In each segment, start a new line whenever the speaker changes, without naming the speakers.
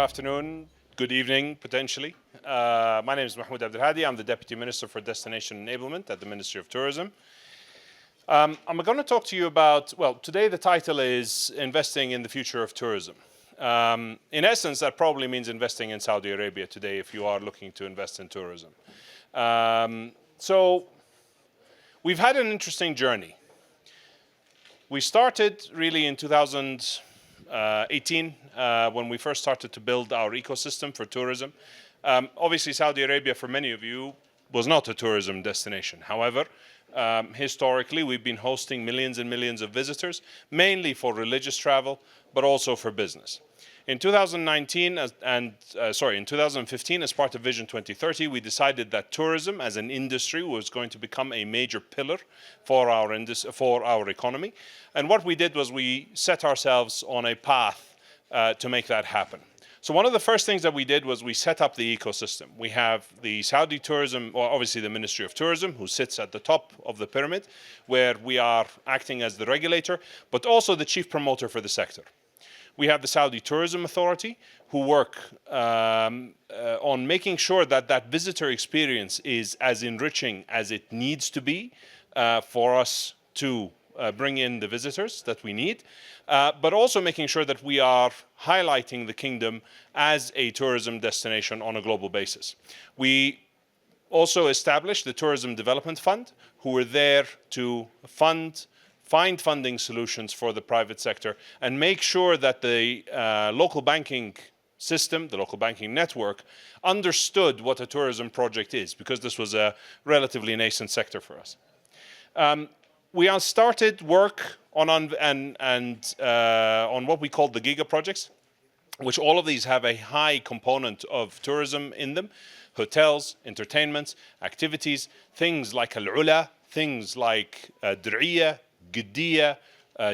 afternoon, good evening, potentially. My name is Mahmoud Abdelhadi. I'm the Deputy Minister for Destination Enablement at the Ministry of Tourism. I'm going to talk to you about, well, today the title is Investing in the Future of Tourism. In essence, that probably means investing in Saudi Arabia today if you are looking to invest in tourism. So we've had an interesting journey. We started really in 2018 when we first started to build our ecosystem for tourism. Obviously, Saudi Arabia, for many of you, was not a tourism destination. However, historically, we've been hosting millions and millions of visitors, mainly for religious travel, but also for business. In 2015, as part of Vision 2030, we decided that tourism as an industry was going to become a major pillar for our economy. And what we did was we set ourselves on a path to make that happen. So one of the first things that we did was we set up the ecosystem. We have the Saudi Tourism, or obviously the Ministry of Tourism, who sits at the top of the pyramid, where we are acting as the regulator, but also the chief promoter for the sector. We have the Saudi Tourism Authority, who work on making sure that that visitor experience is as enriching as it needs to be for us to bring in the visitors that we need, but also making sure that we are highlighting the kingdom as a tourism destination on a global basis. We also established the Tourism Development Fund, who were there to find funding solutions for the private sector and make sure that the local banking system, the local banking network, understood what a tourism project is, because this was a relatively nascent sector for us. We started work on what we call the Giga projects, which all of these have a high component of tourism in them: hotels, entertainments, activities, things like Al-Ula, things like Dir'iyah, Qiddiya,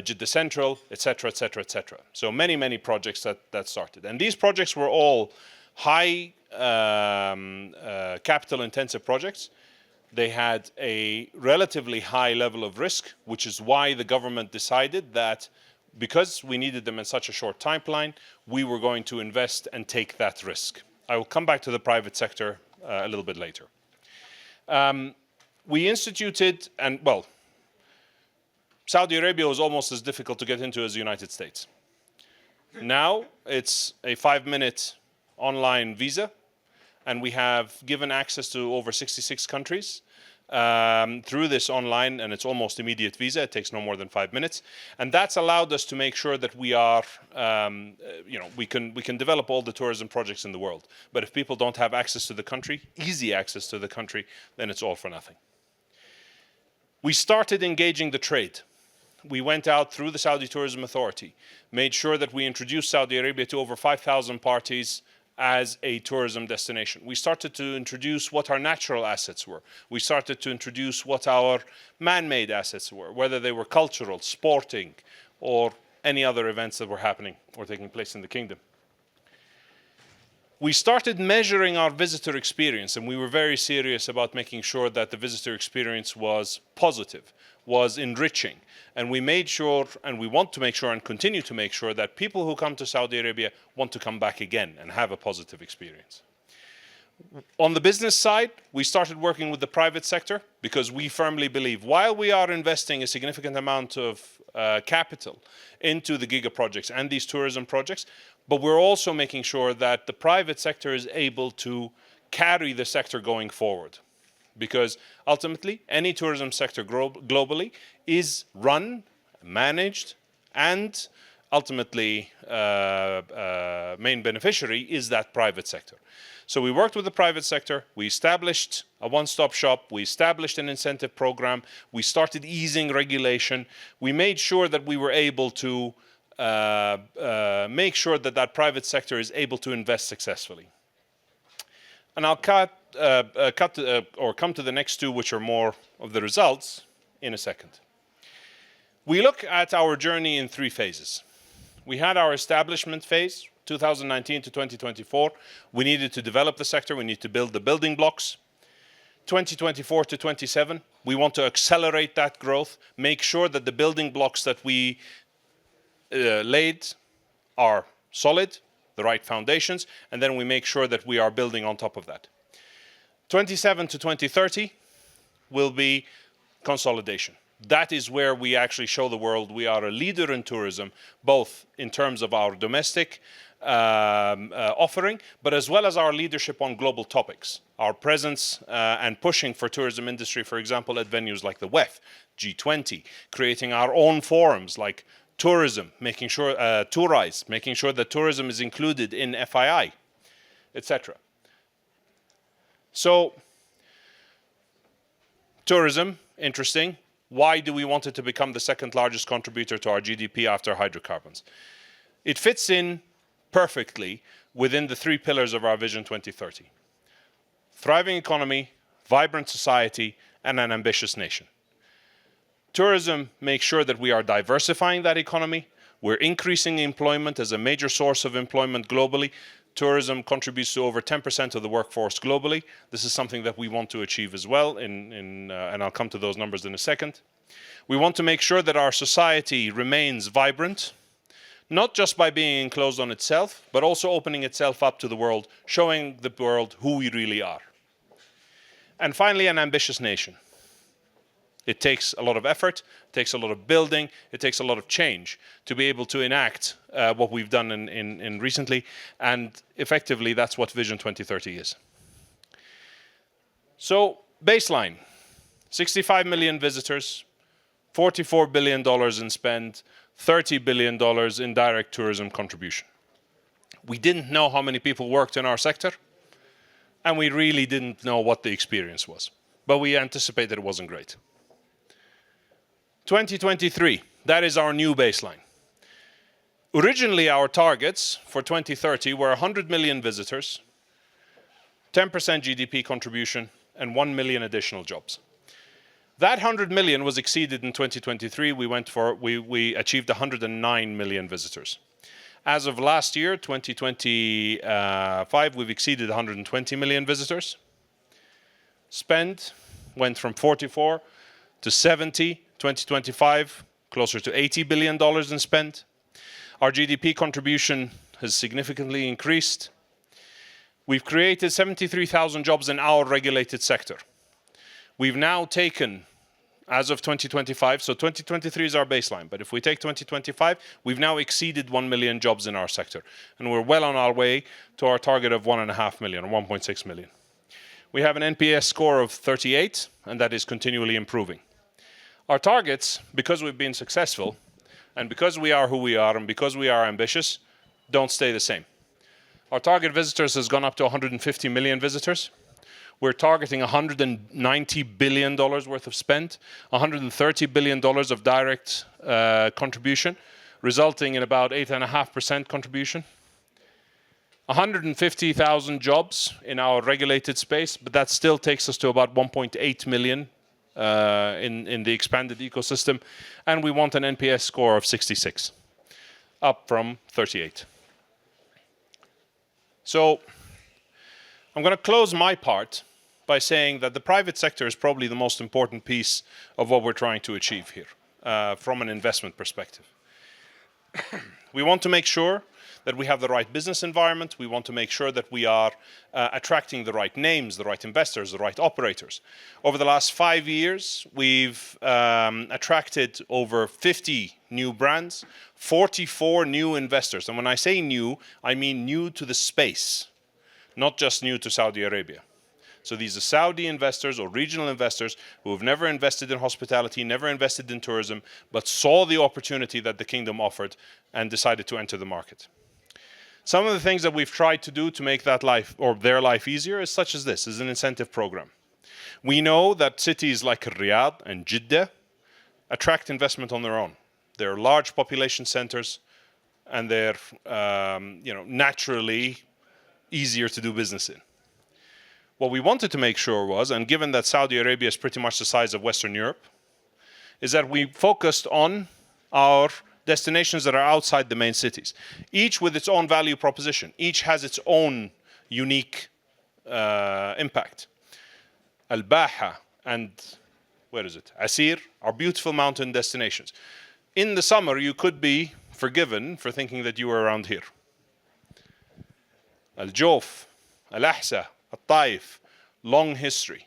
Jeddah Central, etc., etc., etc. So many projects that started. And these projects were all high capital intensive projects. They had a relatively high level of risk, which is why the government decided that because we needed them in such a short timeline, we were going to invest and take that risk. I will come back to the private sector a little bit later. We instituted, and well, Saudi Arabia was almost as difficult to get into as the United States. Now it's a 5-minute online visa, and we have given access to over 66 countries through this online, and it's almost immediate visa. It takes no more than 5 minutes, and that's allowed us to make sure that we are, we can develop all the tourism projects in the world. But if people don't have access to the country, easy access to the country, then it's all for nothing. We started engaging the trade. We went out through the Saudi Tourism Authority, made sure that we introduced Saudi Arabia to over 5,000 parties as a tourism destination. We started to introduce what our natural assets were. We started to introduce what our man-made assets were, whether they were cultural, sporting, or any other events that were happening or taking place in the kingdom. We started measuring our visitor experience, and we were very serious about making sure that the visitor experience was positive, was enriching. And we made sure, and we want to make sure and continue to make sure, that people who come to Saudi Arabia want to come back again and have a positive experience. On the business side, we started working with the private sector because we firmly believe while we are investing a significant amount of capital into the Giga projects and these tourism projects, but we're also making sure that the private sector is able to carry the sector going forward. Because ultimately, any tourism sector globally is run, managed, and ultimately main beneficiary is that private sector. So we worked with the private sector, we established a one-stop shop, we established an incentive program, we started easing regulation, we made sure that we were able to make sure that that private sector is able to invest successfully. And I'll come to the next two, which are more of the results, in a second. We look at our journey in 3 phases. We had our establishment phase, 2019 to 2024. We needed to develop the sector. We need to build the building blocks. 2024 to 27, we want to accelerate that growth, make sure that the building blocks that we laid are solid, the right foundations, and then we make sure that we are building on top of that. 27 to 2030 will be consolidation. That is where we actually show the world we are a leader in tourism, both in terms of our domestic offering, but as well as our leadership on global topics. Our presence and pushing for tourism industry, for example, at venues like the WEF, G20, creating our own forums like tourism, making sure, Tourize, making sure that tourism is included in FII, etc. So, tourism, interesting. Why do we want it to become the second largest contributor to our GDP after hydrocarbons? It fits in perfectly within the three pillars of our Vision 2030. Thriving economy, vibrant society, and an ambitious nation. Tourism makes sure that we are diversifying that economy. We're increasing employment as a major source of employment globally. Tourism contributes to over 10% of the workforce globally. This is something that we want to achieve as well, and I'll come to those numbers in a second. We want to make sure that our society remains vibrant, not just by being enclosed on itself, but also opening itself up to the world, showing the world who we really are. And finally, an ambitious nation. It takes a lot of effort, it takes a lot of building, it takes a lot of change to be able to enact what we've done in recently, and effectively that's what Vision 2030 is. So, baseline, 65 million visitors, $44 billion in spend, $30 billion in direct tourism contribution. We didn't know how many people worked in our sector, and we really didn't know what the experience was, but we anticipated it wasn't great. 2023, that is our new baseline. Originally, our targets for 2030 were 100 million visitors, 10% GDP contribution, and 1 million additional jobs. That 100 million was exceeded in 2023. We achieved 109 million visitors. As of last year, 2025, we've exceeded 120 million visitors. Spend went from 44 to 70. 2025, closer to $80 billion in spend. Our GDP contribution has significantly increased. We've created 73,000 jobs in our regulated sector. We've now taken, as of 2025, so 2023 is our baseline, but if we take 2025, we've now exceeded 1 million jobs in our sector. And we're well on our way to our target of 1.5 million, or 1.6 million. We have an NPS score of 38, and that is continually improving. Our targets, because we've been successful, and because we are who we are, and because we are ambitious, don't stay the same. Our target visitors has gone up to 150 million visitors. We're targeting $190 billion worth of spend, $130 billion of direct contribution, resulting in about 8.5% contribution. 150,000 jobs in our regulated space, but that still takes us to about 1.8 million in the expanded ecosystem, and we want an NPS score of 66, up from 38. So I'm going to close my part by saying that the private sector is probably the most important piece of what we're trying to achieve here from an investment perspective. We want to make sure that we have the right business environment. We want to make sure that we are attracting the right names, the right investors, the right operators. Over the last 5 years, we've attracted over 50 new brands, 44 new investors. And when I say new, I mean new to the space, not just new to Saudi Arabia. So these are Saudi investors or regional investors who have never invested in hospitality, never invested in tourism, but saw the opportunity that the kingdom offered and decided to enter the market. Some of the things that we've tried to do to make that life or their life easier is such as this, is an incentive program. We know that cities like Riyadh and Jeddah attract investment on their own. They're large population centers and they're naturally easier to do business in. What we wanted to make sure was, and given that Saudi Arabia is pretty much the size of Western Europe, is that we focused on our destinations that are outside the main cities, each with its own value proposition. Each has its own unique impact. Al-Baha and, Asir are beautiful mountain destinations. In the summer, you could be forgiven for thinking that you were around here. Al-Jof, Al-Ahsa, Al-Taif, long history.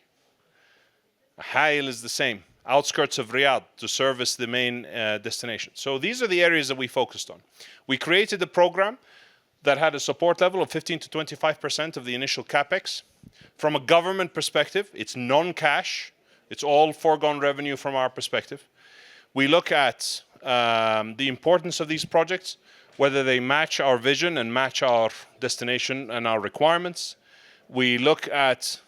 Hail is the same, outskirts of Riyadh to service the main destination. So these are the areas that we focused on. We created a program that had a support level of 15 to 25% of the initial capex. From a government perspective, it's non-cash. It's all foregone revenue from our perspective. We look at the importance of these projects, whether they match our vision and match our destination and our requirements. We look at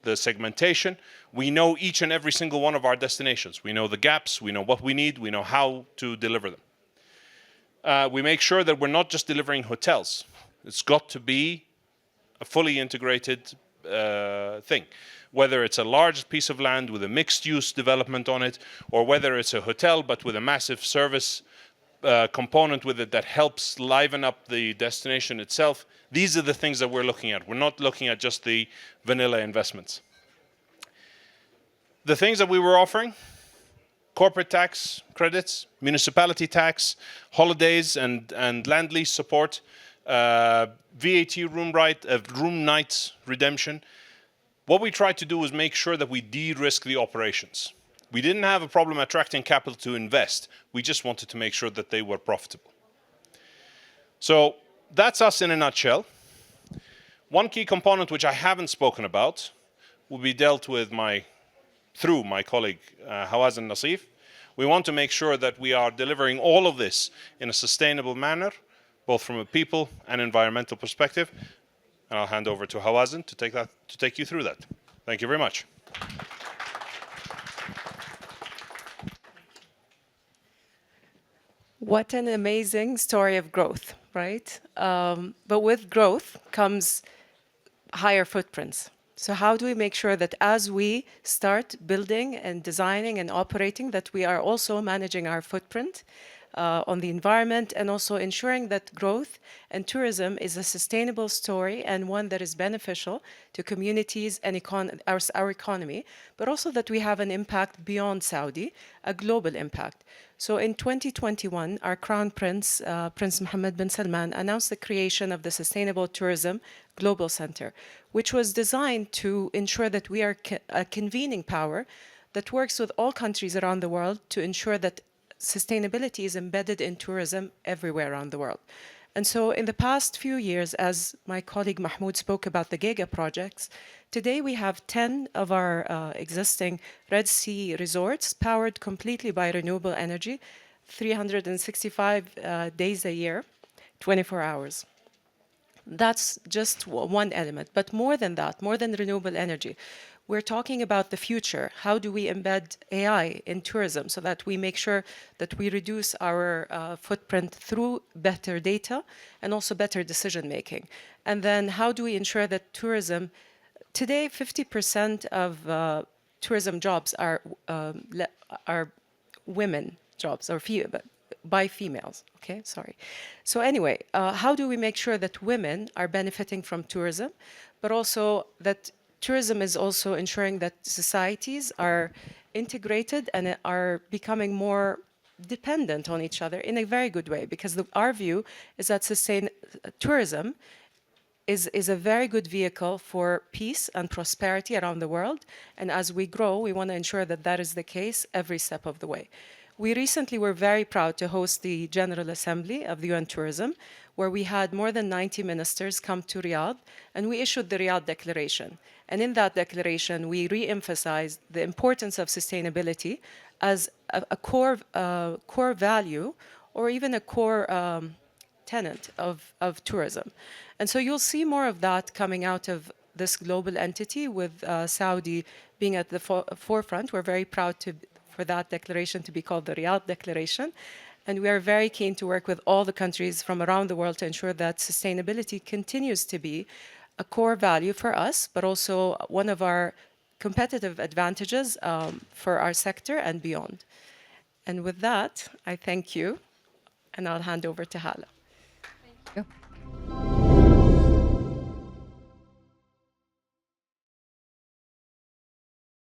the segmentation. We know each and every single one of our destinations. We know the gaps, we know what we need, we know how to deliver them. We make sure that we're not just delivering hotels. It's got to be a fully integrated thing. Whether it's a large piece of land with a mixed-use development on it, or whether it's a hotel but with a massive service component with it that helps liven up the destination itself. These are the things that we're looking at. We're not looking at just the vanilla investments. The things that we were offering: corporate tax credits, municipality tax, holidays and land lease support, VAT room nights redemption. What we tried to do was make sure that we de-risk the operations. We didn't have a problem attracting capital to invest. We just wanted to make sure that they were profitable. So that's us in a nutshell. One key component which I haven't spoken about will be dealt with through my colleague Hawaz and Nasif. We want to make sure that we are delivering all of this in a sustainable manner, both from a people and environmental perspective. And I'll hand over to Hawazin to take you through that. Thank you very much.
What an amazing story of growth, right? But with growth comes higher footprints. So how do we make sure that as we start building and designing and operating, that we are also managing our footprint on the environment, and also ensuring that growth and tourism is a sustainable story and one that is beneficial to communities and our economy, but also that we have an impact beyond Saudi, a global impact. So in 2021, our Crown Prince, Prince Mohammed bin Salman, announced the creation of the Sustainable Tourism Global Center, which was designed to ensure that we are a convening power that works with all countries around the world to ensure that sustainability is embedded in tourism everywhere around the world. And so in the past few years, as my colleague Mahmoud spoke about the Giga projects, today we have 10 of our existing Red Sea resorts powered completely by renewable energy, 365 days a year, 24 hours. That's just one element. But more than that, more than renewable energy, we're talking about the future. How do we embed AI in tourism so that we make sure that we reduce our footprint through better data and also better decision making? And then how do we ensure that tourism, today 50% of tourism jobs are women jobs, or by females, okay, sorry. So anyway, how do we make sure that women are benefiting from tourism, but also that tourism is also ensuring that societies are integrated and are becoming more dependent on each other in a very good way, because our view is that tourism is a very good vehicle for peace and prosperity around the world. And as we grow, we want to ensure that that is the case every step of the way. We recently were very proud to host the General Assembly of the UN Tourism, where we had more than 90 ministers come to Riyadh, and we issued the Riyadh Declaration. And in that declaration, we re-emphasized the importance of sustainability as a core value, or even a core tenet of tourism. And so you'll see more of that coming out of this global entity, with Saudi being at the forefront. We're very proud for that declaration to be called the Riyadh Declaration. And we are very keen to work with all the countries from around the world to ensure that sustainability continues to be a core value for us, but also one of our competitive advantages for our sector and beyond. And with that, I thank you, and I'll hand over to Hala.
Thank you.